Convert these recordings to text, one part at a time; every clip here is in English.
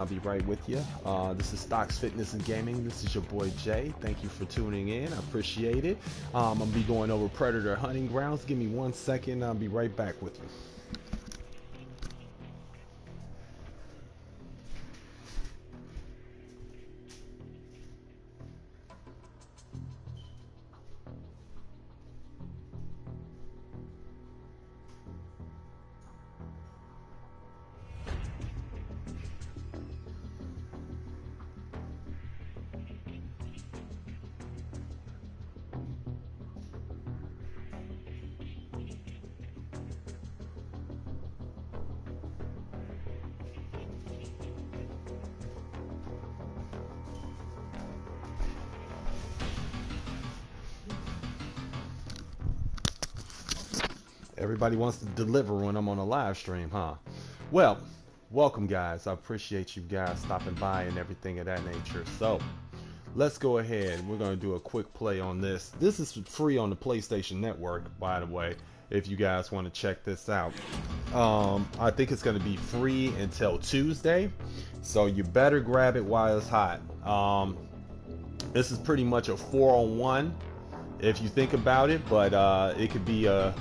I'll be right with you. This is Stocks Fitness and Gaming. This is your boy Jay. Thank you for tuning in. I appreciate it. I'm gonna be going over predator hunting grounds. Give me 1 second. I'll be right back with you. Everybody wants to deliver when I'm on a live stream, huh? Well, welcome guys. I appreciate you guys stopping by and everything of that nature. So, let's go ahead. We're going to do a quick play on this. This is free on the PlayStation Network, by the way, if you guys want to check this out. I think it's going to be free until Tuesday, so you better grab it while it's hot. This is pretty much a 4-on-1 if you think about it, but it could be a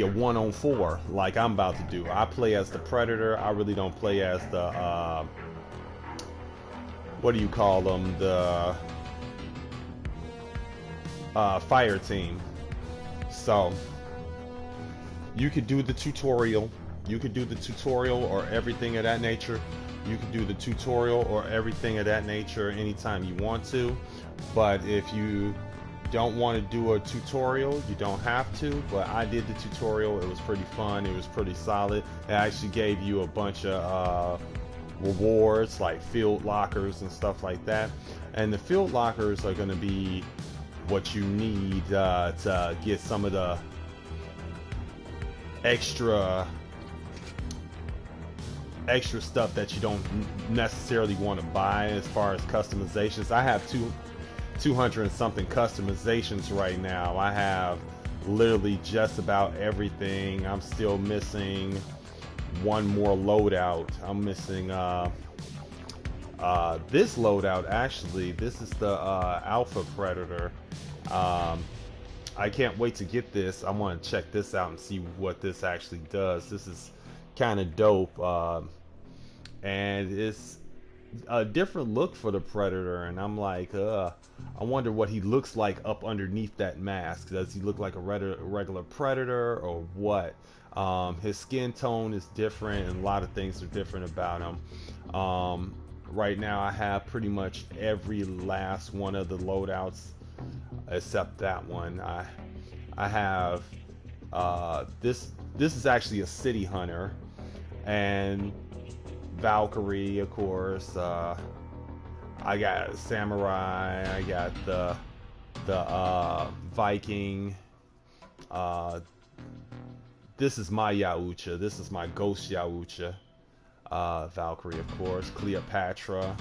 1-on-4 like I'm about to do. I play as the predator. I really don't play as the what do you call them, the fire team. So you could do the tutorial. You could do the tutorial or everything of that nature. You could do the tutorial or everything of that nature anytime you want to. But if you don't want to do a tutorial, you don't have to, but I did the tutorial. It was pretty fun. It was pretty solid. It actually gave you a bunch of rewards like field lockers and stuff like that, and the field lockers are going to be what you need to get some of the extra stuff that you don't necessarily want to buy as far as customizations. I have 200 and something customizations right now. I have literally just about everything. I'm still missing one more loadout. I'm missing this loadout. Actually, this is the Alpha Predator. I can't wait to get this. I want to check this out and see what this actually does. This is kind of dope, and it's a different look for the Predator, and I'm like, I wonder what he looks like up underneath that mask. Does he look like a regular Predator or what? His skin tone is different, and a lot of things are different about him. Right now I have pretty much every last one of the loadouts except that one. I have this is actually a city hunter, and Valkyrie, of course. I got samurai. I got the Viking. This is my Yaucha. This is my ghost Yaucha. Valkyrie, of course. Cleopatra.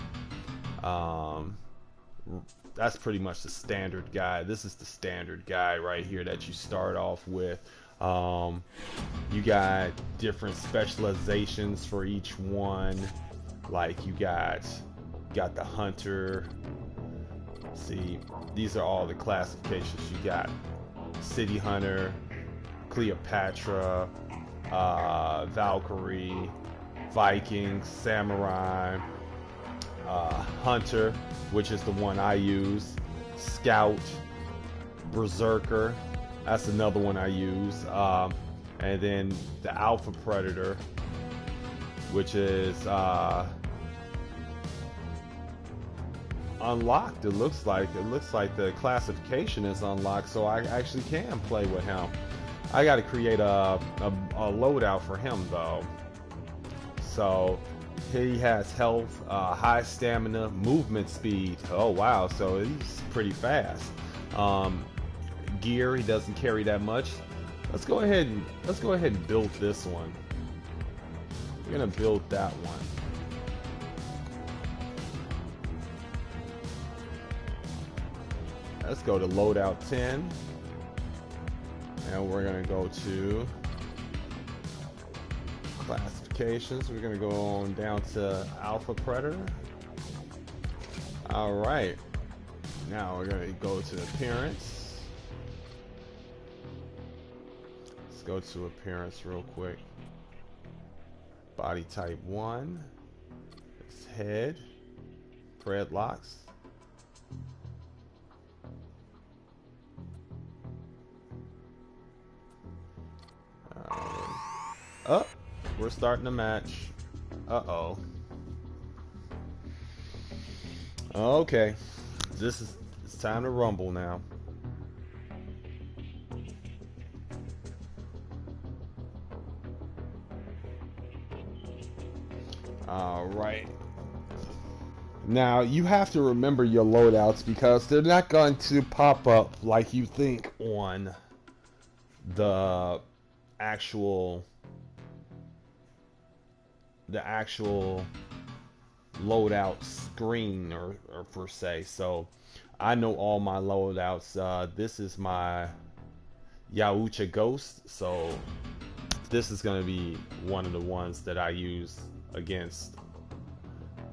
That's pretty much the standard guy. This is the standard guy right here that you start off with. You got different specializations for each one. Like you got the hunter. See, these are all the classifications. You got city hunter, Cleopatra, Valkyrie, Viking, samurai, hunter, which is the one I use, scout, berserker. That's another one I use, and then the Alpha Predator, which is unlocked. It looks like the classification is unlocked, so I actually can play with him. I got to create a loadout for him though. So he has health, high stamina, movement speed. Oh wow, so he's pretty fast. Gear, he doesn't carry that much. Let's go ahead and build this one. We're gonna build that one. Let's go to loadout 10, and we're gonna go to classification. notifications. We're gonna go on down to Alpha Predator. All right. Now we're gonna go to appearance. Let's go to appearance real quick. Body type 1. It's head. Dreadlocks. Oh, we're starting a match. Uh-oh. Okay. It's time to rumble now. All right. Now, you have to remember your loadouts because they're not going to pop up like you think on the actual loadout screen or per se. So I know all my loadouts. This is my Yaucha Ghost, so this is going to be one of the ones that I use against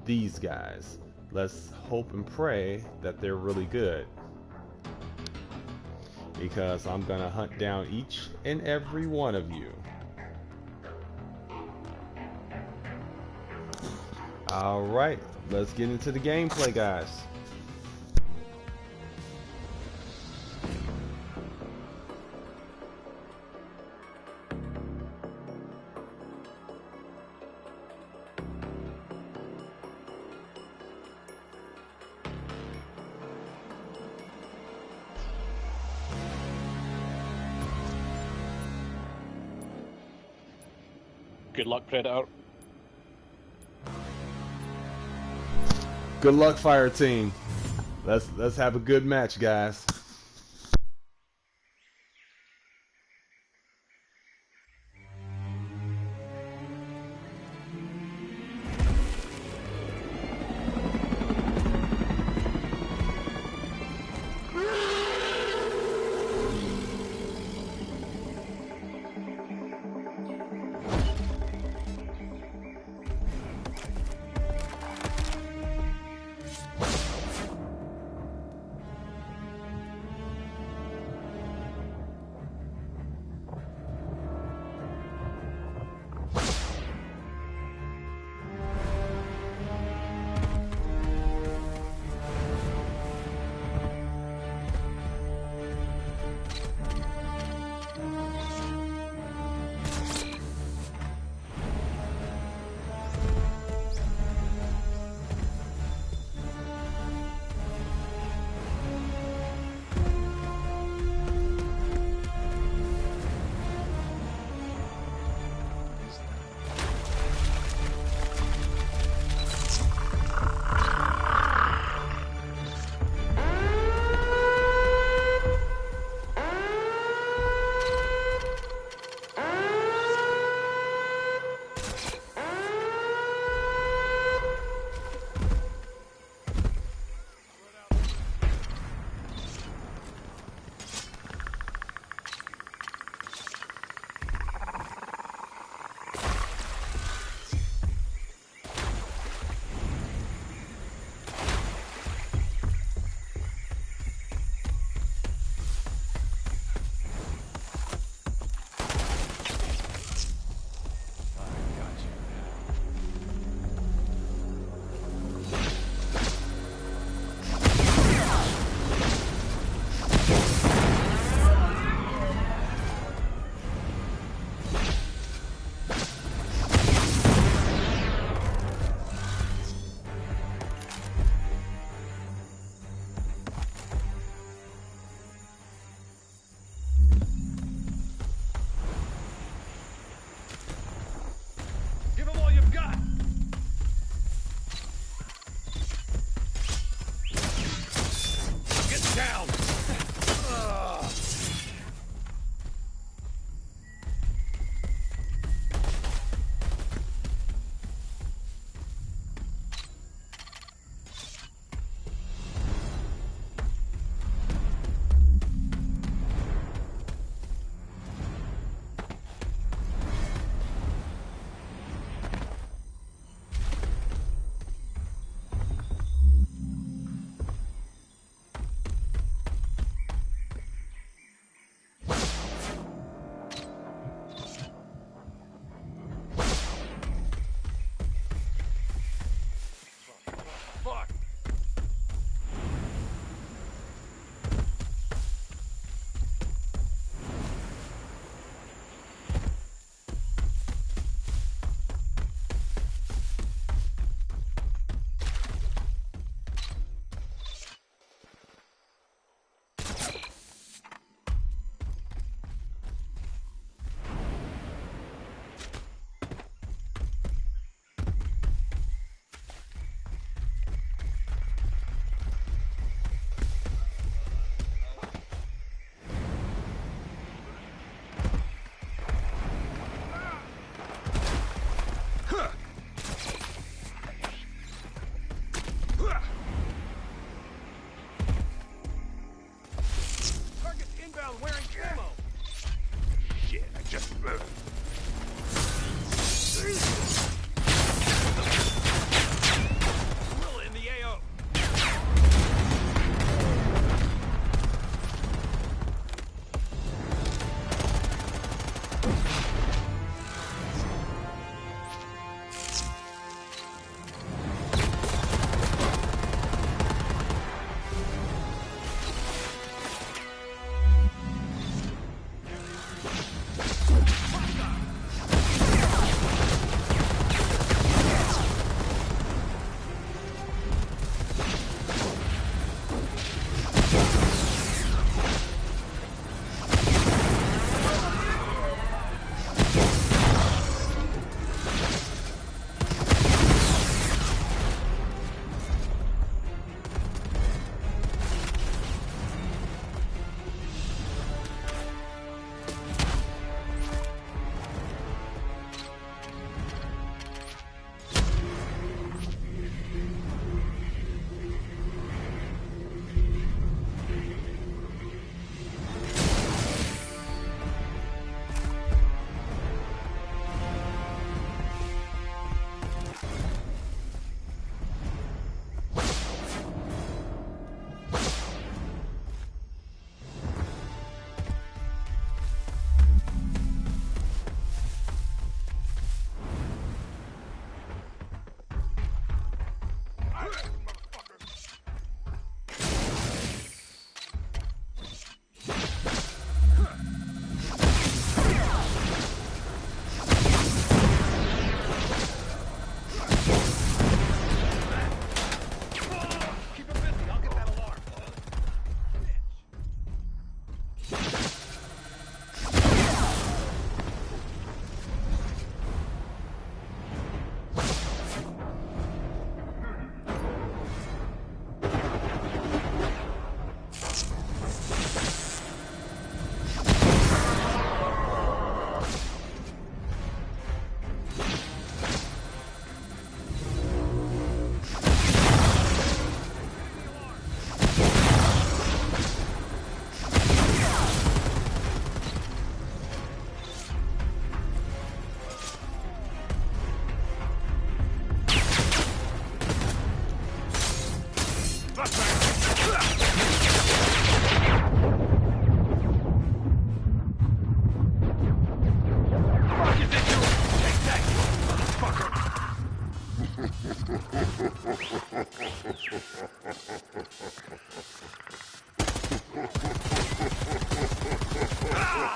these guys. Let's hope and pray that they're really good, because I'm going to hunt down each and every one of you. Alright, let's get into the gameplay, guys. Good luck, Predator. Good luck, Fire Team. Let's have a good match, guys. Target inbound wearing camo. Shit, I just... Gorilla in the AO.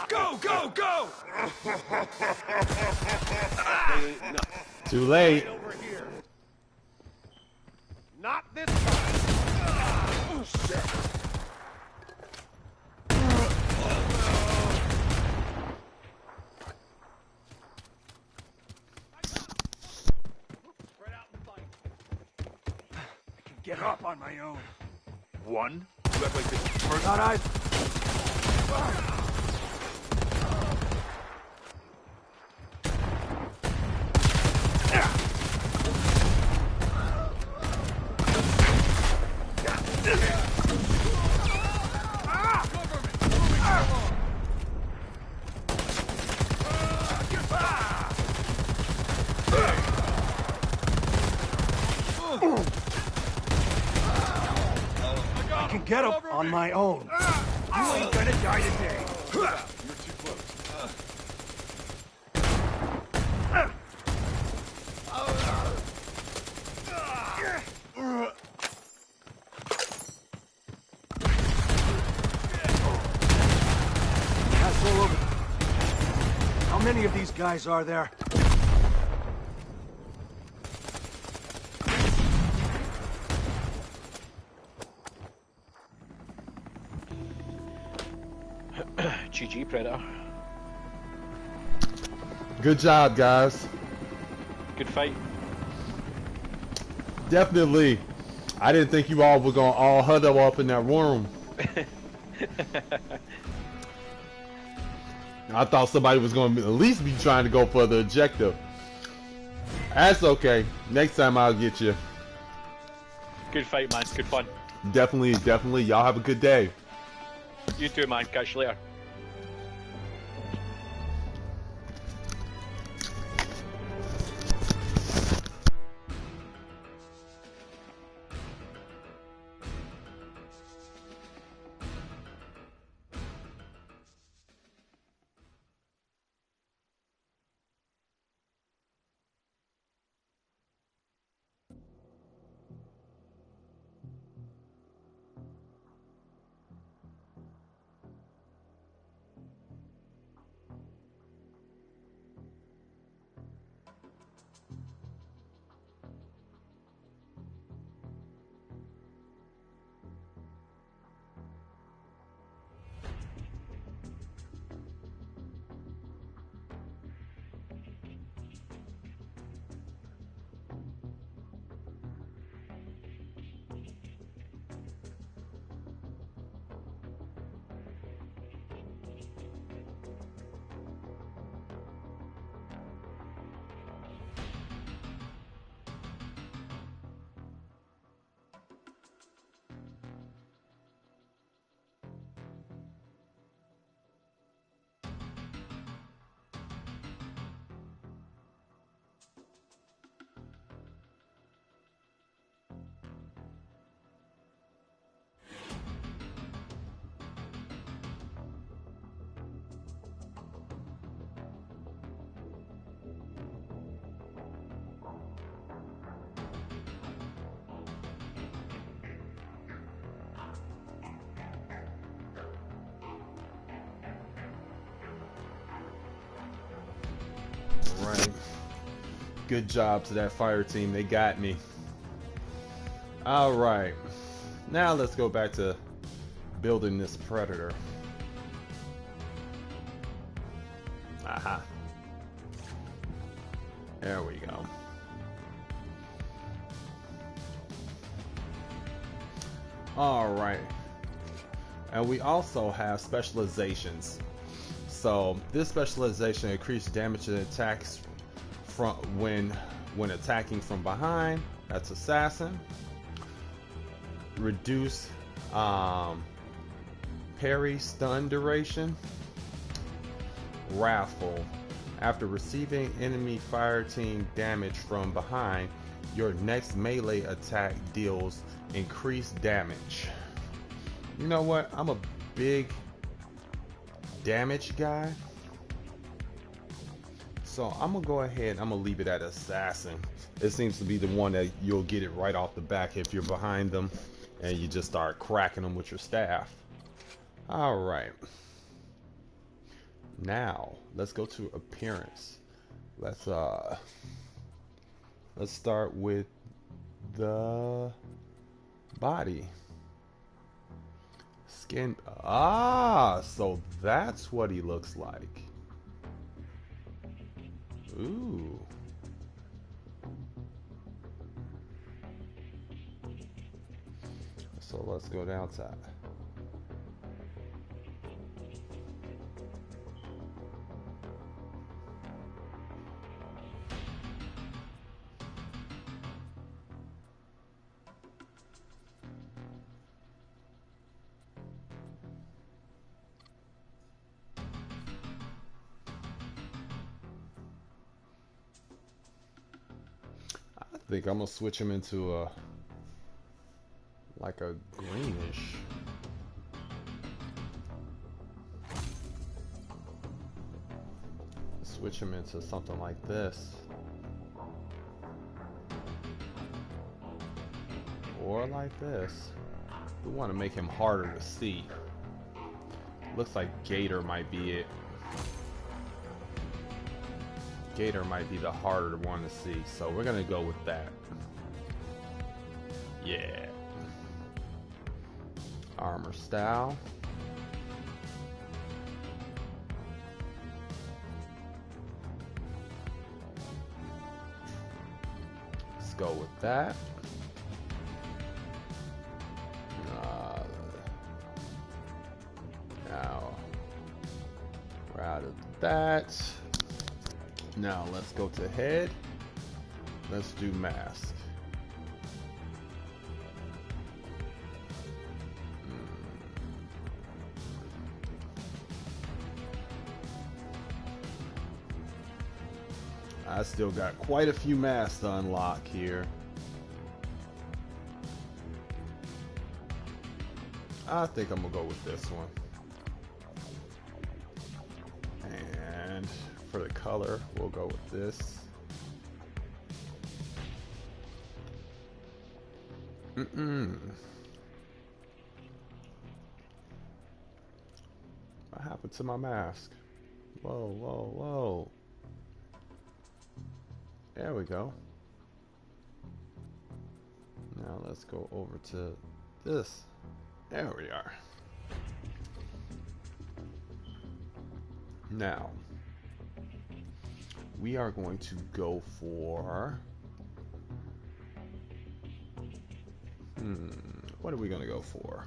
Go, go, go! Too late. Over here. Not this time. Oh, shit. Spread out and fight. I can get up on my own. One? You act like this first. Thought I... I can get up on my own. You ain't gonna die today. You're too close. That's all over. How many of these guys are there? GG, Predator. Good job, guys. Good fight. Definitely. I didn't think you all were gonna all huddle up in that room. I thought somebody was gonna at least be trying to go for the objective. That's okay. Next time I'll get you. Good fight, man. Good fun. Definitely, definitely. Y'all have a good day. You too, man. Catch you later. Right. Good job to that fire team. They got me. All right. Now let's go back to building this predator. Aha. There we go. All right. And we also have specializations. So this specialization increases damage and attacks from when attacking from behind. That's assassin. Reduce parry stun duration. Wrathful. After receiving enemy fire team damage from behind, your next melee attack deals increased damage. You know what? I'm a big damage guy, so I'm gonna go ahead, I'm gonna leave it at assassin. It seems to be the one that you'll get it right off the back if you're behind them and you just start cracking them with your staff. All right, now let's go to appearance. Let's start with the body. Skin. So that's what he looks like. Ooh. So let's go down to I think I'm gonna switch him into a like a greenish. Switch him into something like this. Or like this. We want to make him harder to see. Looks like Gator might be it. Gator might be the harder one to see, so we're gonna go with that. Yeah. Armor style. Let's go with that. Now we're out of that. Now let's go to head. Let's do mask. I still got quite a few masks to unlock here. I think I'm gonna go with this one. And for the color, we'll go with this. What happened to my mask? Whoa, whoa, whoa. There we go. Now let's go over to this. There we are. Now, we are going to go for... what are we going to go for?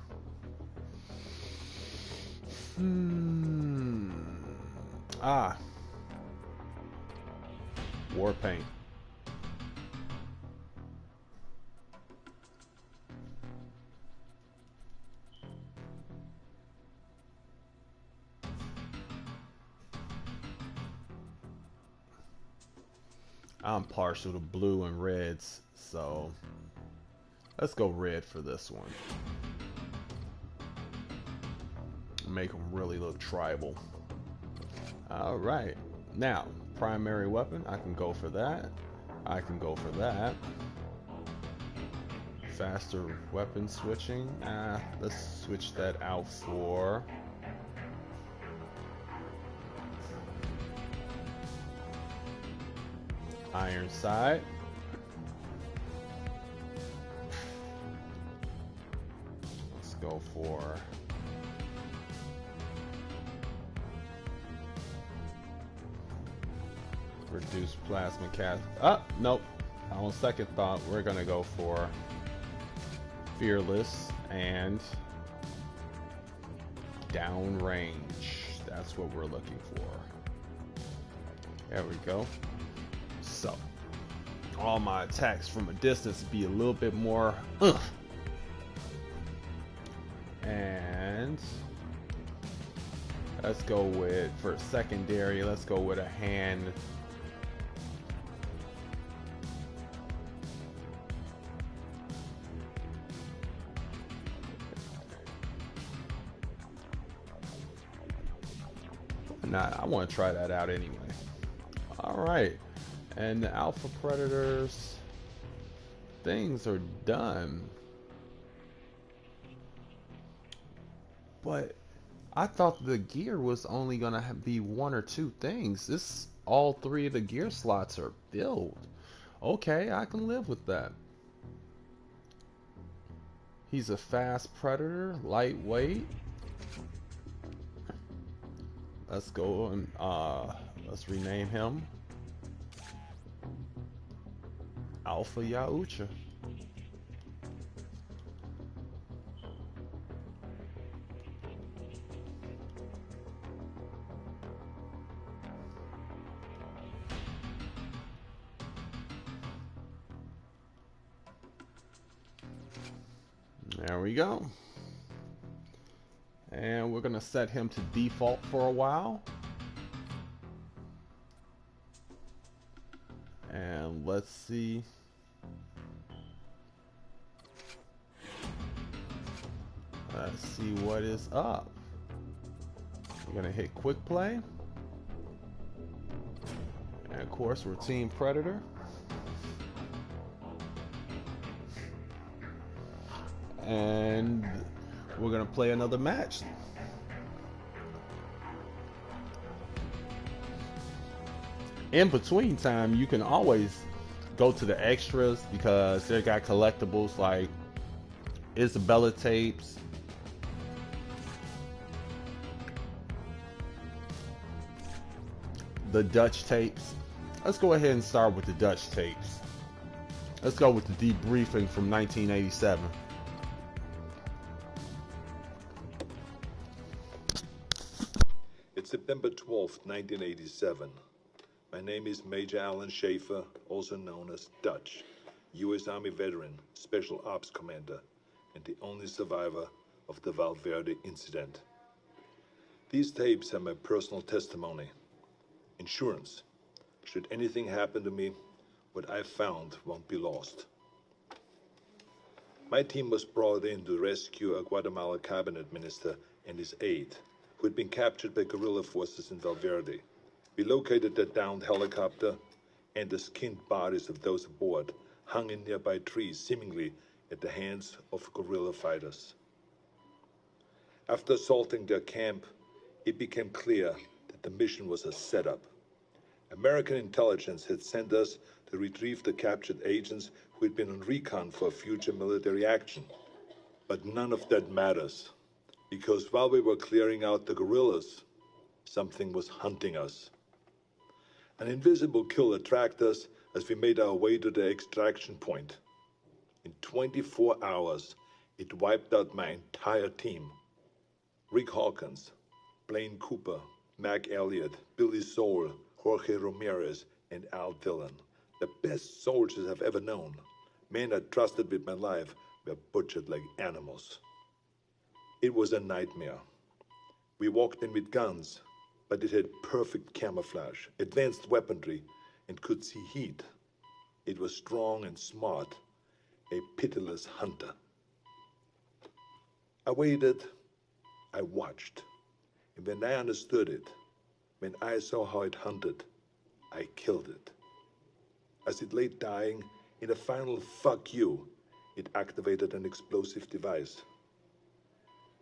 War paint. I'm partial to blue and reds, so let's go red for this one. Make them really look tribal. Alright, now primary weapon, I can go for that. I can go for that. Faster weapon switching, let's switch that out for iron side. Let's go for reduced plasma cast. Nope. On second thought, we're gonna go for fearless and downrange. That's what we're looking for. There we go. So, all my attacks from a distance be a little bit more and let's go with, for secondary, let's go with a hand. Nah, I want to try that out anyway. Alright. And the Alpha Predators things are done. But I thought the gear was only gonna be one or two things. This, all three of the gear slots are filled. Okay, I can live with that. He's a fast predator, lightweight. Let's go and let's rename him Alpha Yaucha. There we go. And we're gonna set him to default for a while. And let's see. Let's see what is up. We're gonna hit quick play. And of course we're Team Predator. And we're gonna play another match. In between time, you can always go to the extras because they got collectibles like Isabella tapes, the Dutch tapes. Let's go ahead and start with the Dutch tapes. Let's go with the debriefing from 1987. It's September 12th, 1987. My name is Major Alan Schaefer, also known as Dutch, U.S. Army veteran, Special Ops Commander, and the only survivor of the Valverde incident. These tapes are my personal testimony, insurance, Should anything happen to me, what I found won't be lost. My team was brought in to rescue a Guatemala cabinet minister and his aide, who had been captured by guerrilla forces in Valverde. We located the downed helicopter, and the skinned bodies of those aboard hung in nearby trees, seemingly at the hands of guerrilla fighters. After assaulting their camp, it became clear that the mission was a setup. American intelligence had sent us to retrieve the captured agents who had been on recon for future military action. But none of that matters, because while we were clearing out the guerrillas, something was hunting us. An invisible killer tracked us as we made our way to the extraction point. In 24 hours, it wiped out my entire team. Rick Hawkins, Blaine Cooper, Mac Elliott, Billy Soul, Jorge Ramirez, and Al Dillon. The best soldiers I've ever known. Men I trusted with my life were butchered like animals. It was a nightmare. We walked in with guns, but it had perfect camouflage, advanced weaponry, and could see heat. It was strong and smart, a pitiless hunter. I waited, I watched, and when I understood it, when I saw how it hunted, I killed it. As it lay dying, in a final fuck you, it activated an explosive device.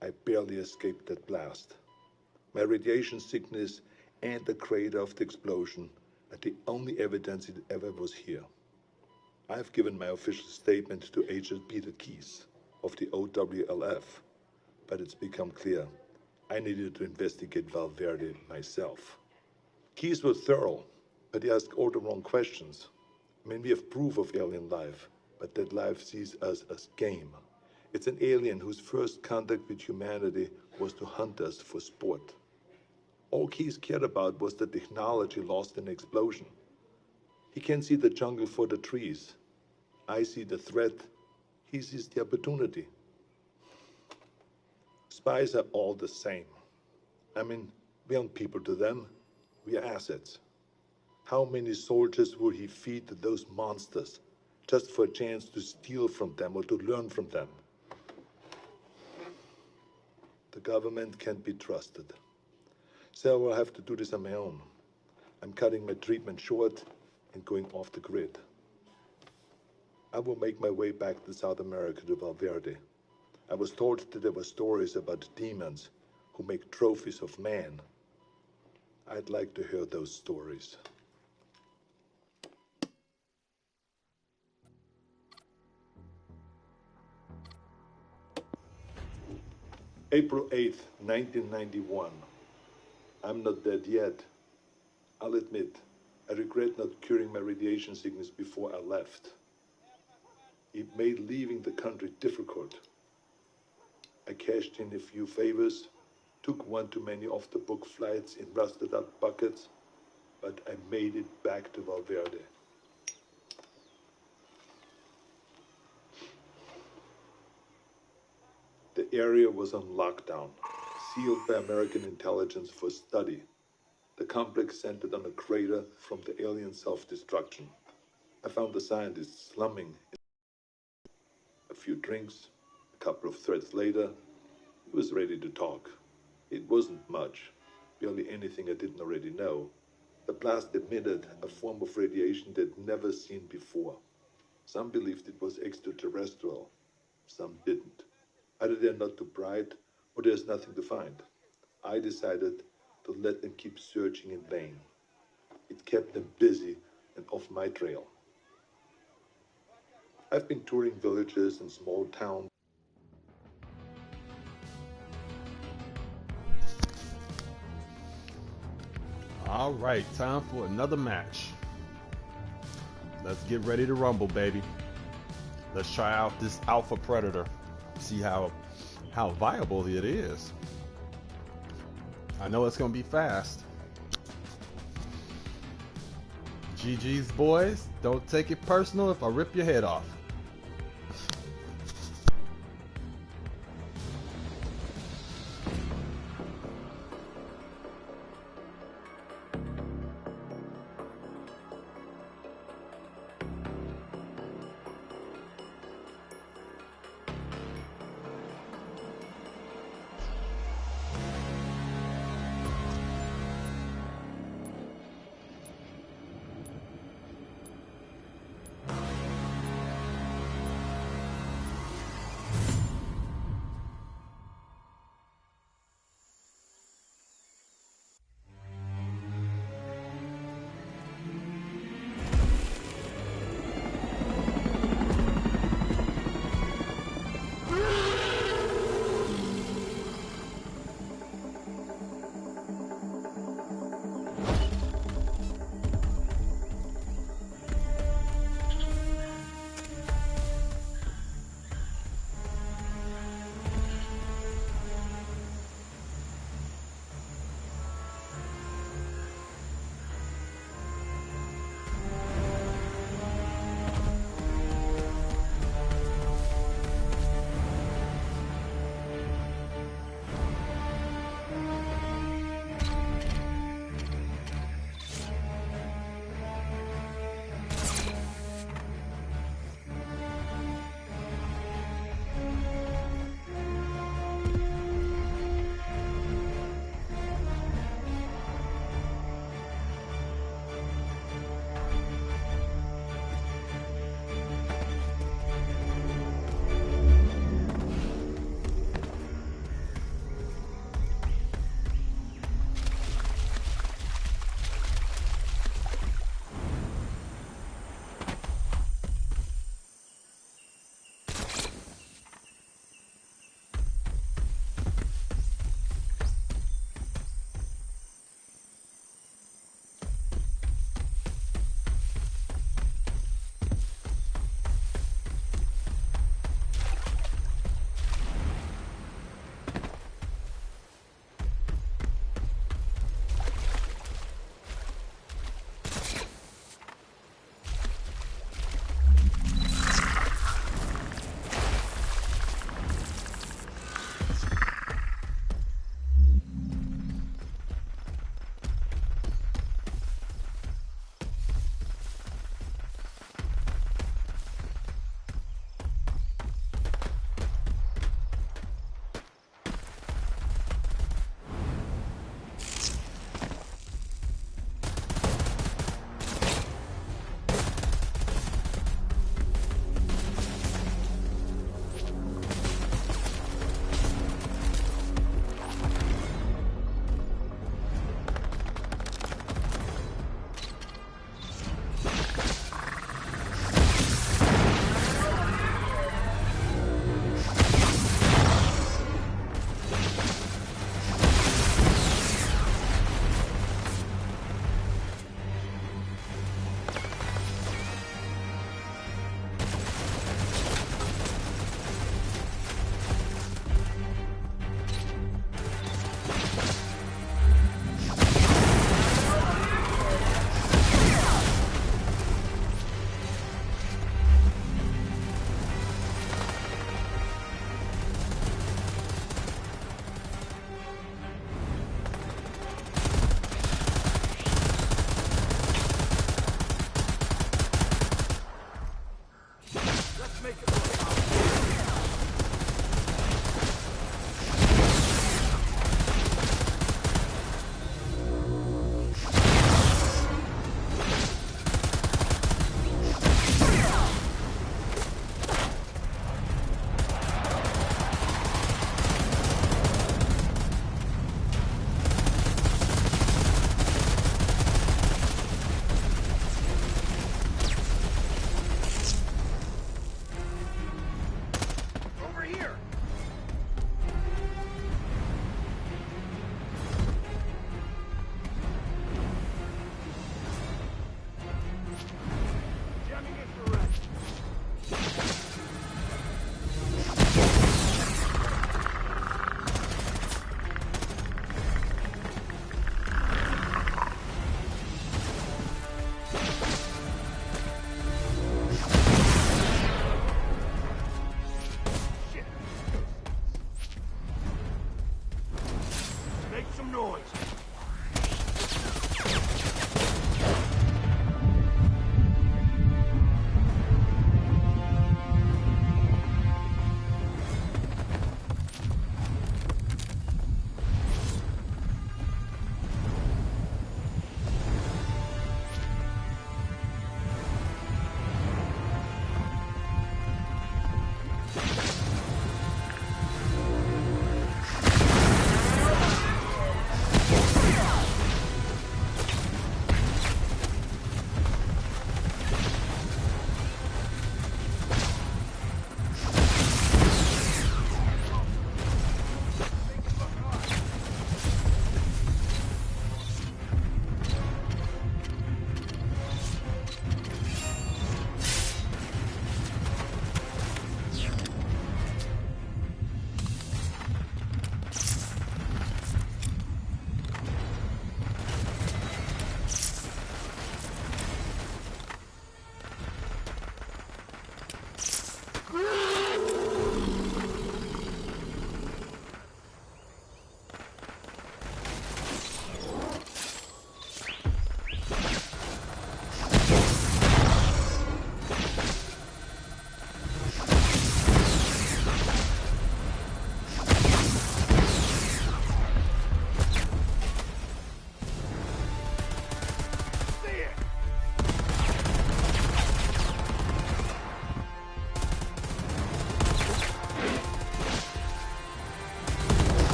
I barely escaped that blast. My radiation sickness and the crater of the explosion are the only evidence it ever was here. I've given my official statement to Agent Peter Keyes of the OWLF, but it's become clear I needed to investigate Valverde myself. Keyes was thorough, but he asked all the wrong questions. I mean, we have proof of alien life, but that life sees us as game. It's an alien whose first contact with humanity was to hunt us for sport. All Keyes cared about was the technology lost in the explosion. He can see the jungle for the trees. I see the threat. He sees the opportunity. Spies are all the same. I mean, we aren't people to them. We are assets. How many soldiers would he feed to those monsters just for a chance to steal from them or to learn from them? The government can't be trusted. So I will have to do this on my own. I'm cutting my treatment short and going off the grid. I will make my way back to South America to Valverde. I was told that there were stories about demons who make trophies of man. I'd like to hear those stories. April 8th, 1991. I'm not dead yet. I'll admit, I regret not curing my radiation sickness before I left. It made leaving the country difficult. I cashed in a few favors, took one too many off-the-book flights in rusted-up buckets, but I made it back to Valverde. The area was on lockdown, sealed by American intelligence for study. The complex centered on a crater from the alien self-destruction. I found the scientists slumming. A few drinks, a couple of threads later, he was ready to talk. It wasn't much, barely anything I didn't already know. The blast emitted a form of radiation they'd never seen before. Some believed it was extraterrestrial, some didn't. Either they're not too bright, or there's nothing to find. I decided to let them keep searching in vain. It kept them busy and off my trail. I've been touring villages and small towns. All right, time for another match. Let's get ready to rumble, baby. Let's try out this Alpha Predator. See how viable it is. I know it's gonna be fast. GG's, boys. Don't take it personal if I rip your head off.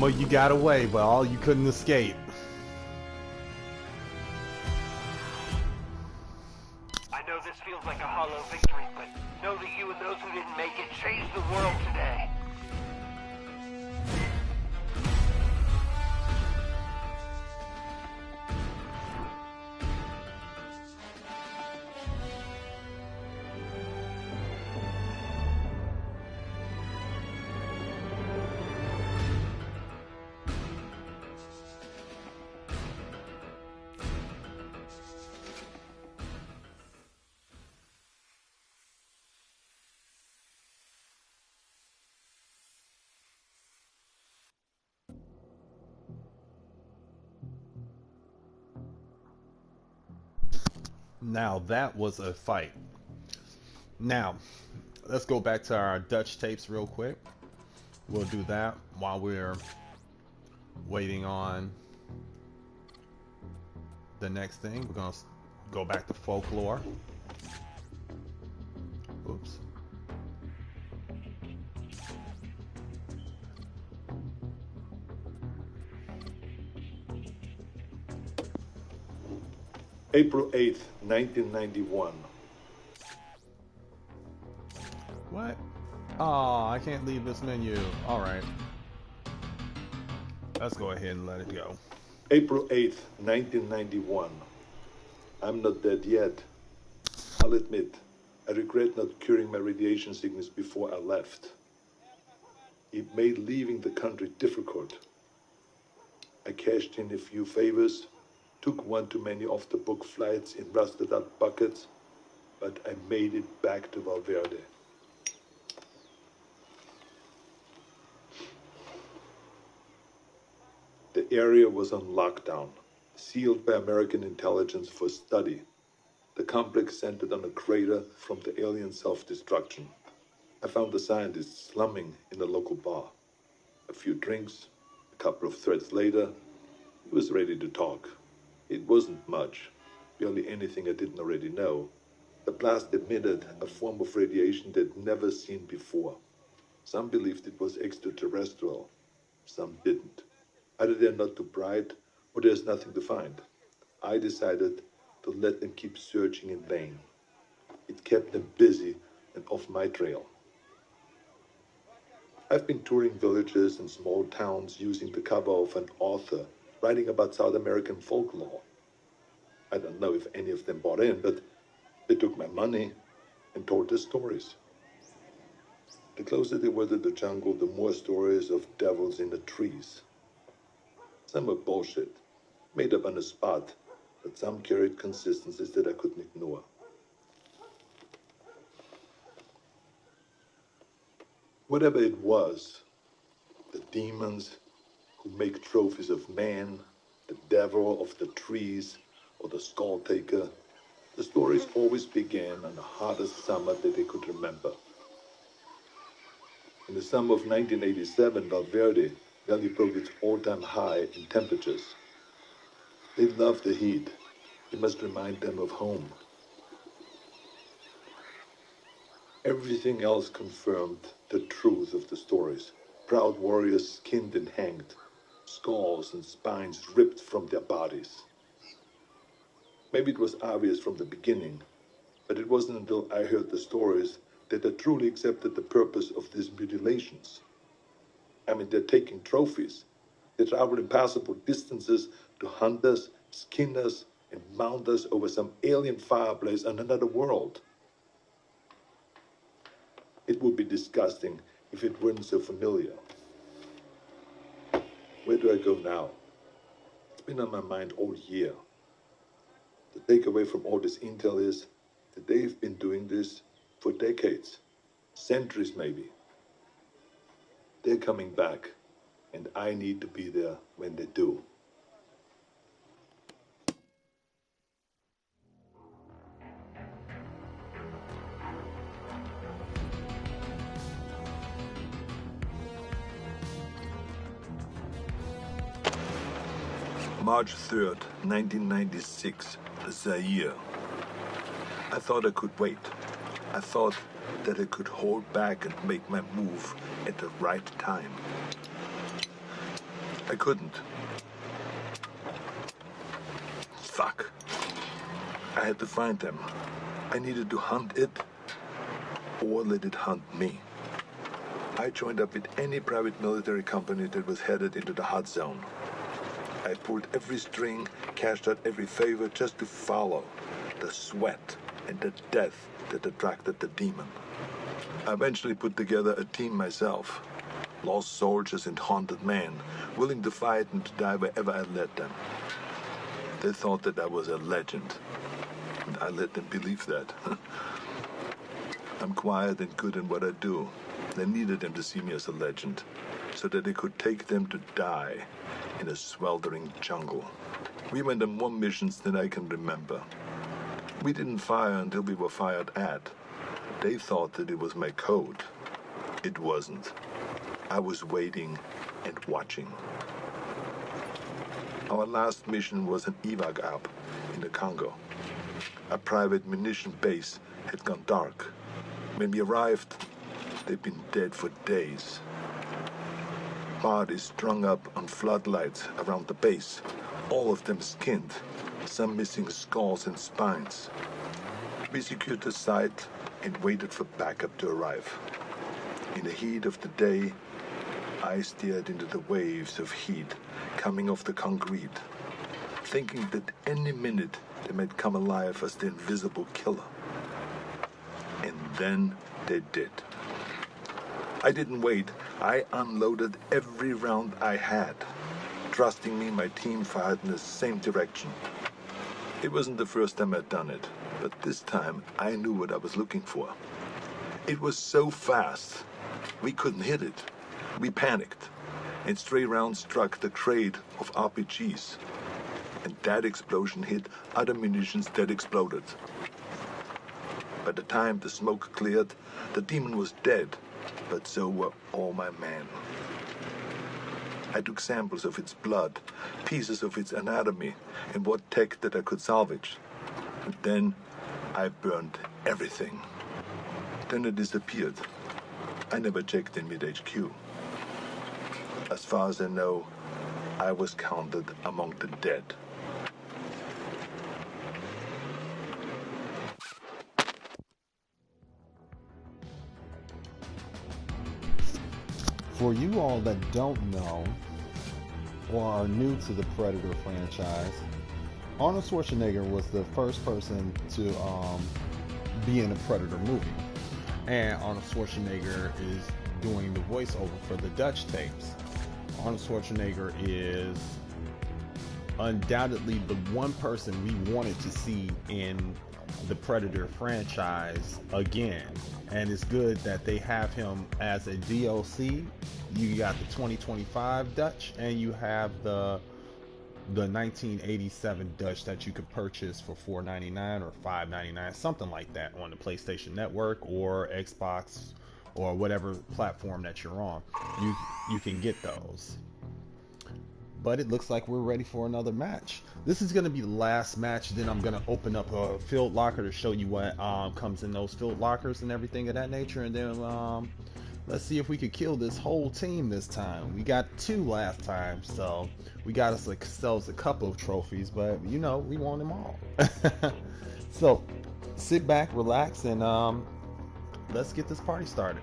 Some of you got away, but all you couldn't escape. I know this feels like a hollow victory, but know that you and those who didn't make it changed the world today. Now that was a fight. Now, let's go back to our Dutch tapes real quick. We'll do that while we're waiting on the next thing. We're gonna go back to folklore. Oops. April 8th, 1991. What? Oh, I can't leave this menu. Alright. Let's go ahead and let it go. April 8th, 1991. I'm not dead yet. I'll admit, I regret not curing my radiation sickness before I left. It made leaving the country difficult. I cashed in a few favors, took one too many off-the-book flights in rusted-out buckets, but I made it back to Valverde. The area was on lockdown, sealed by American intelligence for study. The complex centered on a crater from the alien self-destruction. I found the scientist slumming in a local bar. A few drinks, a couple of threads later, he was ready to talk. It wasn't much, barely anything I didn't already know. The blast emitted a form of radiation they'd never seen before. Some believed it was extraterrestrial, some didn't. Either they're not too bright, or there's nothing to find. I decided to let them keep searching in vain. It kept them busy and off my trail. I've been touring villages and small towns using the cover of an author writing about South American folklore. I don't know if any of them bought in, but they took my money and told their stories. The closer they were to the jungle, the more stories of devils in the trees. Some were bullshit, made up on the spot, but some carried consistencies that I couldn't ignore. Whatever it was, the demons who make trophies of man, the devil of the trees, or the skull taker, the stories always began on the hottest summer that they could remember. In the summer of 1987, Valverde Valley broke its all-time high in temperatures. They love the heat. It must remind them of home. Everything else confirmed the truth of the stories. Proud warriors skinned and hanged, skulls and spines ripped from their bodies. Maybe it was obvious from the beginning, but it wasn't until I heard the stories that I truly accepted the purpose of these mutilations. I mean, they're taking trophies. They travel impassable distances to hunt us, skin us, and mount us over some alien fireplace on another world. It would be disgusting if it weren't so familiar. Where do I go now? It's been on my mind all year. The takeaway from all this intel is that they've been doing this for decades, centuries maybe. They're coming back, and I need to be there when they do. March 3rd, 1996, Zaire. I thought I could wait. I thought that I could hold back and make my move at the right time. I couldn't. Fuck. I had to find them. I needed to hunt it or let it hunt me. I joined up with any private military company that was headed into the hot zone. I pulled every string, cashed out every favor just to follow the sweat and the death that attracted the demon. I eventually put together a team myself. Lost soldiers and haunted men, willing to fight and to die wherever I led them. They thought that I was a legend, and I let them believe that. I'm quiet and good in what I do. They needed them to see me as a legend, so that they could take them to die in a sweltering jungle. We went on more missions than I can remember. We didn't fire until we were fired at. They thought that it was my code. It wasn't. I was waiting and watching. Our last mission was an evac op in the Congo. A private munition base had gone dark. When we arrived, they'd been dead for days. Bodies strung up on floodlights around the base, all of them skinned, some missing skulls and spines. We secured the site and waited for backup to arrive. In the heat of the day, I stared into the waves of heat coming off the concrete, thinking that any minute they might come alive as the invisible killer. And then they did. I didn't wait. I unloaded every round I had. Trusting me, my team fired in the same direction. It wasn't the first time I'd done it, but this time I knew what I was looking for. It was so fast, we couldn't hit it. We panicked, and stray rounds struck the crate of RPGs. And that explosion hit other munitions that exploded. By the time the smoke cleared, the demon was dead, but so were all my men. I took samples of its blood, pieces of its anatomy, and what tech that I could salvage. And then I burned everything. Then it disappeared. I never checked in with HQ. As far as I know, I was counted among the dead. For you all that don't know or are new to the Predator franchise, Arnold Schwarzenegger was the first person to be in a Predator movie. And Arnold Schwarzenegger is doing the voiceover for the Dutch tapes. Arnold Schwarzenegger is undoubtedly the one person we wanted to see in the Predator franchise again. And it's good that they have him as a DLC. You got the 2025 Dutch and you have the 1987 Dutch that you could purchase for $4.99 or $5.99, something like that, on the PlayStation Network or Xbox or whatever platform that you're on. You can get those. But it looks like we're ready for another match. This is going to be the last match. Then I'm going to open up a field locker to show you what comes in those field lockers and everything of that nature. And then let's see if we could kill this whole team this time. We got 2 last time, so we got ourselves a couple of trophies, but you know, we want them all. So sit back, relax, and let's get this party started.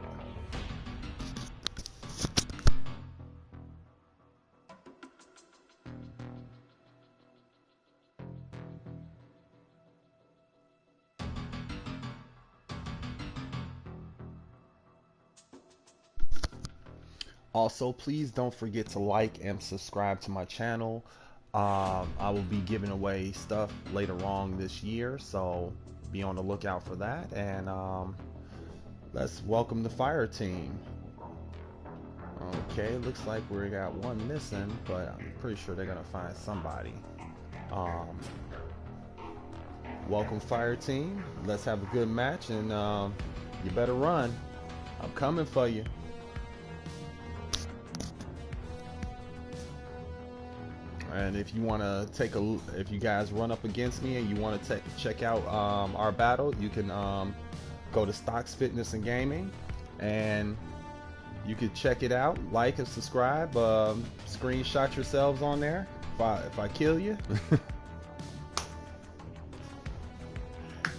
Also, please don't forget to like and subscribe to my channel. I will be giving away stuff later on this year, so be on the lookout for that. And let's welcome the fire team. Okay, looks like we got one missing, but I'm pretty sure they're gonna find somebody. Welcome, fire team. Let's have a good match, and you better run. I'm coming for you. And if you want to if you guys run up against me and you want to check out our battle, you can go to Stocks Fitness and Gaming and You could check it out, like and subscribe. Screenshot yourselves on there if I kill you.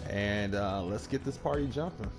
And let's get this party jumping.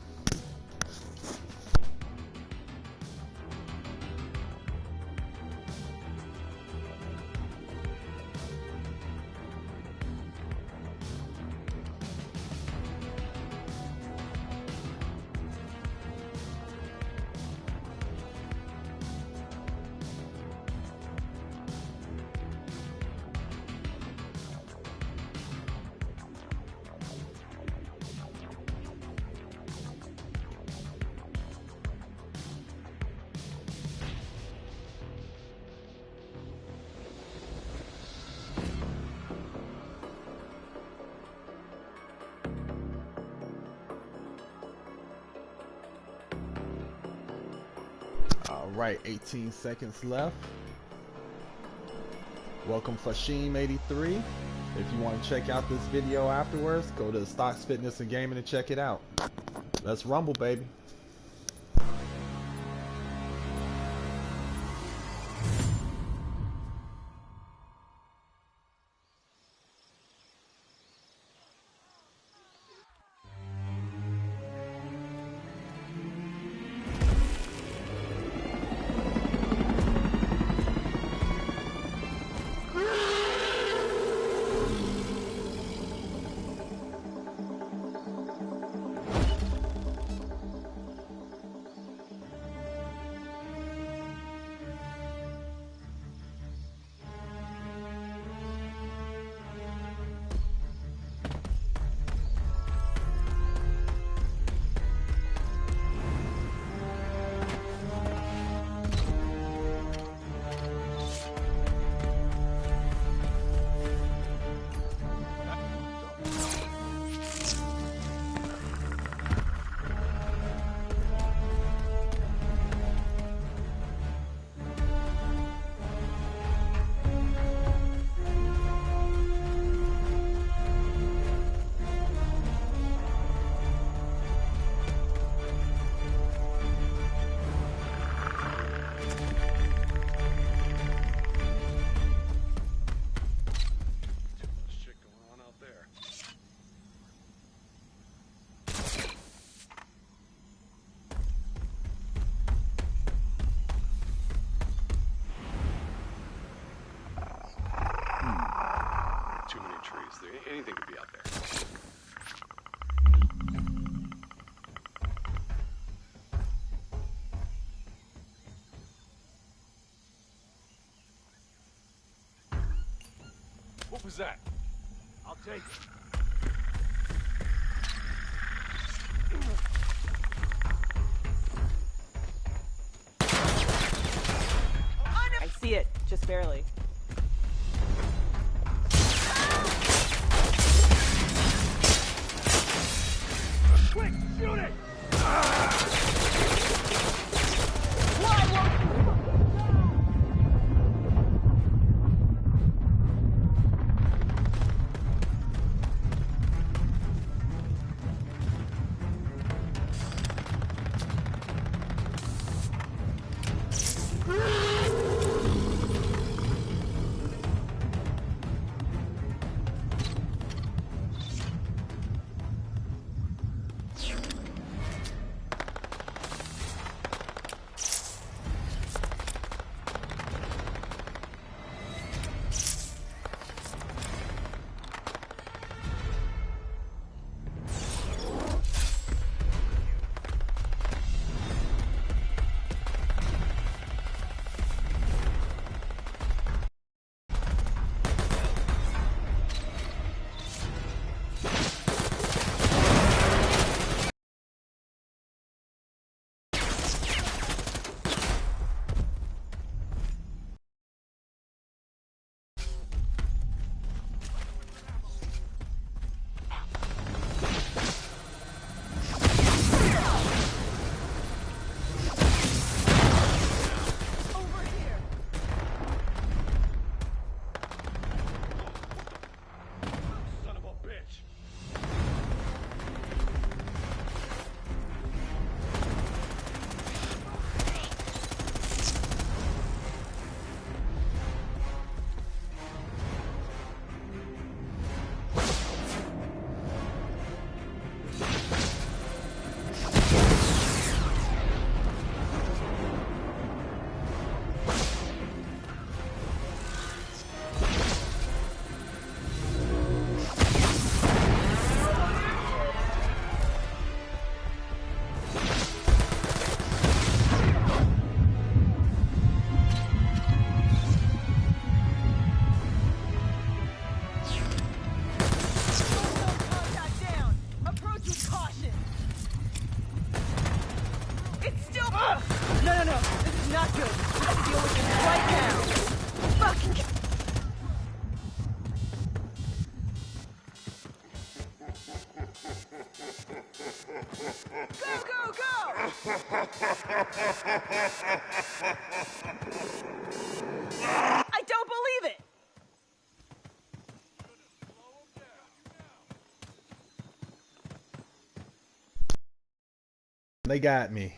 Alright, 18 seconds left. Welcome Fashim83. If you want to check out this video afterwards, go to Stocks, Fitness, and Gaming and check it out. Let's rumble, baby. Anything could be out there. What was that? I'll take it. I see it, just barely. Quick, shoot it! No, this is not good. We have to deal with this right now. Fucking. Go! I don't believe it. They got me.